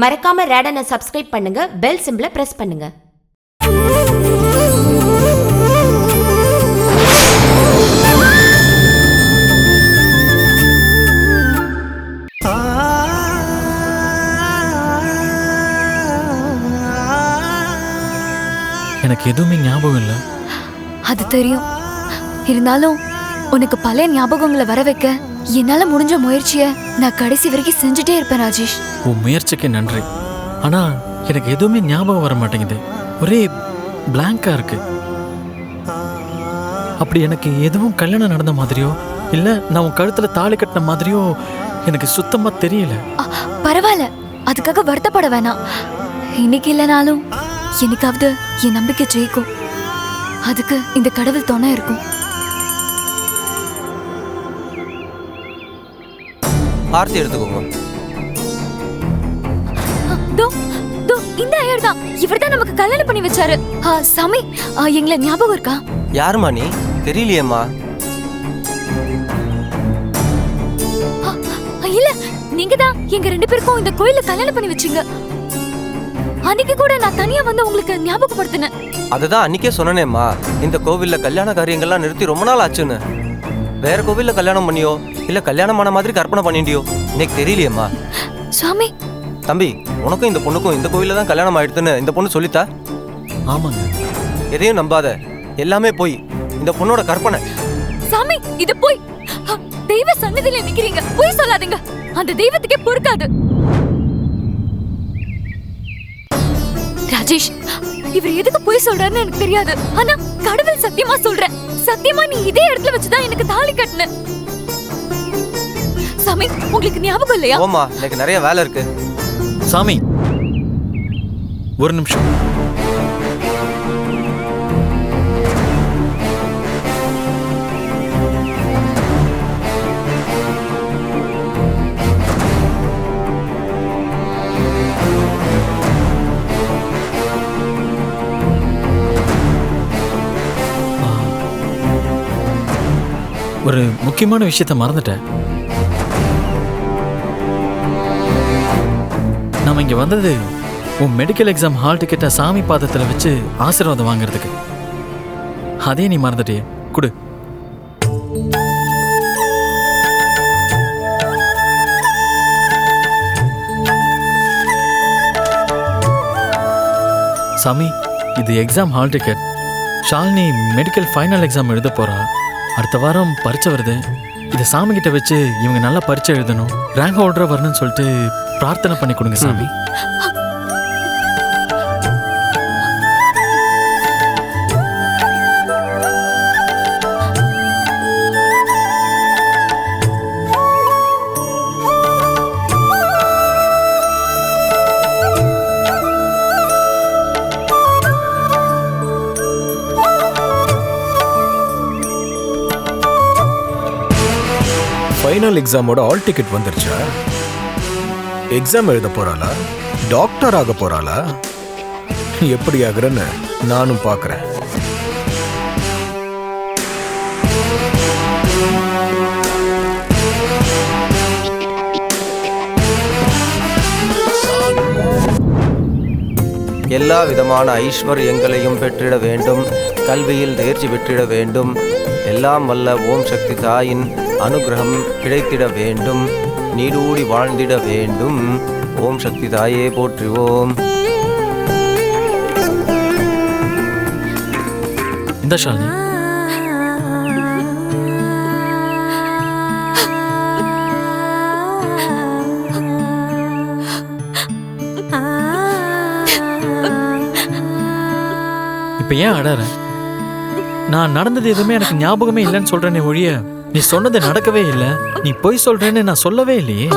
மறக்காம ரேடனை சப்ஸ்கிரைப் பண்ணுங்க, bell சிம்பலை press பண்ணுங்க. எனக்கு எதுவுமே ஞாபகம் இல்லை. அது தெரியும். இருந்தாலும் உனக்கு பழைய ஞாபகங்களை வர வைக்க என்னால முடிஞ்ச முயற்சியை நான் கடைசி வரைக்கும் செஞ்சுட்டே இருப்பேன் ராஜேஷ். உன் முயற்சிக்கு நன்றி. ஆனா எனக்கு எதுவுமே ஞாபகம் வர மாட்டேங்குது. ஒரே பிளாங்கா இருக்கு. அப்படி எனக்கு எதுவும் கல்யாணம் நடந்த மாதிரியோ இல்ல நான் உன் கழுத்துல தாலி கட்டின மாதிரியோ எனக்கு சுத்தமா தெரியல. பரவாயில்ல, அதுக்காக வருத்தப்பட வேணாம். இன்னைக்கு இல்லைனாலும் என்னைக்காவது என் நம்பிக்கை ஜெயிக்கும். அதுக்கு இந்த கடவுள் துணை இருக்கும். ஆர்த்தி எடுத்துக்கோங்க. இந்த ஐயர் தான், இவர்தான் நமக்கு கல்யாணம் பண்ணி வச்சாரு. சாமி, எங்களை ஞாபகம் இருக்கா? யாருமா நீ? தெரியலையேம்மா. இல்ல, நீங்க தான் எங்க 2 பேருக்கும் இந்த கோயில கல்யாணம் பண்ணி வச்சீங்க. அன்னைக்கு கூட நான் தனியா வந்து உங்களுக்கு ஞாபகப்படுத்தினேன். அதுதான் அன்னைக்கே சொன்னேம்மா, இந்த கோவில்ல கல்யாண காரியங்கள்லாம் நிறுத்தி ரொம்ப நாள் ஆச்சுன்னு. வேற கோவில்ல கல்யாணம் பண்ணியோ இல்ல கல்யாணமான மாதிரி கற்பனை பண்ணிட்டியோ எனக்கு தெரியலையேம்மா. சுவாமி, தம்பி, உனக்கும் இந்த பொண்ணுக்கும் இந்த கோவில்ல தான் கல்யாணம் ஆயிடுதுன்னு இந்த பொண்ணு சொல்லித்தா? ஆமாங்க. எதையும் நம்பாத, எல்லாமே போய் இந்த பொண்ணோட கற்பனை. சாமி, இது போய் தெய்வ சன்னதியில நிக்கிறீங்க, போய் சொல்லாதீங்க. அந்த தெய்வத்துக்கே பொறுக்காது. ராஜேஷ், இவர் எதுக்கு போய் சொல்றாருன்னு எனக்கு தெரியாது. ஆனா கடவுள் சத்தியமா சொல்றேன், சத்தியமா நீ இதே இடத்துல வச்சுதான் எனக்கு தாலி கட்டின. சாமி, உங்களுக்கு ஞாபகம் இல்லையா? ஓமா, எனக்கு நிறைய வேலை இருக்கு. சாமி, ஒரு நிமிஷம். ஒரு முக்கியமான விஷயத்தை மறந்துட்டேன். நாம இங்க வந்தது உன் மெடிக்கல் எக்ஸாம் ஹால் டிக்கெட்டை சாமி பாதத்துல வச்சு ஆசீர்வாதம் வாங்குறதுக்கு. அதே நீ மறந்துட்டியே, குடு. சாமி, இது exam hall ticket. Shalini medical final exam எழுத போறா. அடுத்த வாரம் பரீட்சை வருது. இதை சாமி கிட்ட வச்சு இவங்க நல்லா பரீட்சை எழுதணும், ரேங்க் ஹோல்டரா வரணும்னு சொல்லிட்டு பிரார்த்தனை பண்ணி கொடுங்க சாமி. ஃபைனல் எக்ஸாமோட ஆல் டிக்கெட் வந்துருச்சா? எக்ஸாம் எழுத போறாளா? டாக்டர் ஆக போறாளா? எப்படி ஆகுறன்னு நானும் பார்க்கறேன். எல்லா விதமான ஐஸ்வர்யங்களையும் பெற்றிட வேண்டும், கல்வியில் தேர்ச்சி பெற்றிட வேண்டும், எல்லாம் வல்ல ஓம் சக்தி தாயின் அனுகிரகம் கிடைத்திட வேண்டும், நீடூடி வாழ்ந்திட வேண்டும். ஓம் சக்தி தாயே போற்றுவோம். இந்த ஷாலினி, இப்ப ஏன் அடற? நான் நடந்தது எதுவுமே எனக்கு ஞாபகமே இல்லைன்னு சொல்றேனே ஒழிய நீ சொன்னது நடக்கவே இல்லை. நீ பொய் சொல்றேன்னு நான் சொல்லவே இல்லையே.